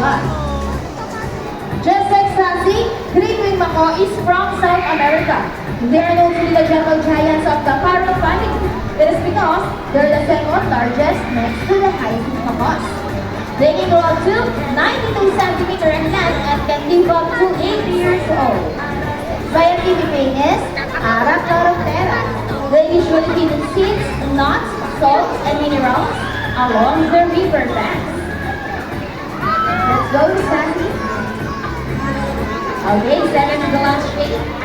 West. Just like Sansi, Great Wing Mako is from South America. They are known to be the gentle giants of the parrot family. It is because they're the second largest next to the hyacinth macos. They can grow up to 92 centimeters in length and can live up to 8 years old. Scientific name is Arachnoptera. They usually feed on seeds, nuts, salts, and minerals along the river banks. Let's go, Sandy. Okay, 7 to the last shape.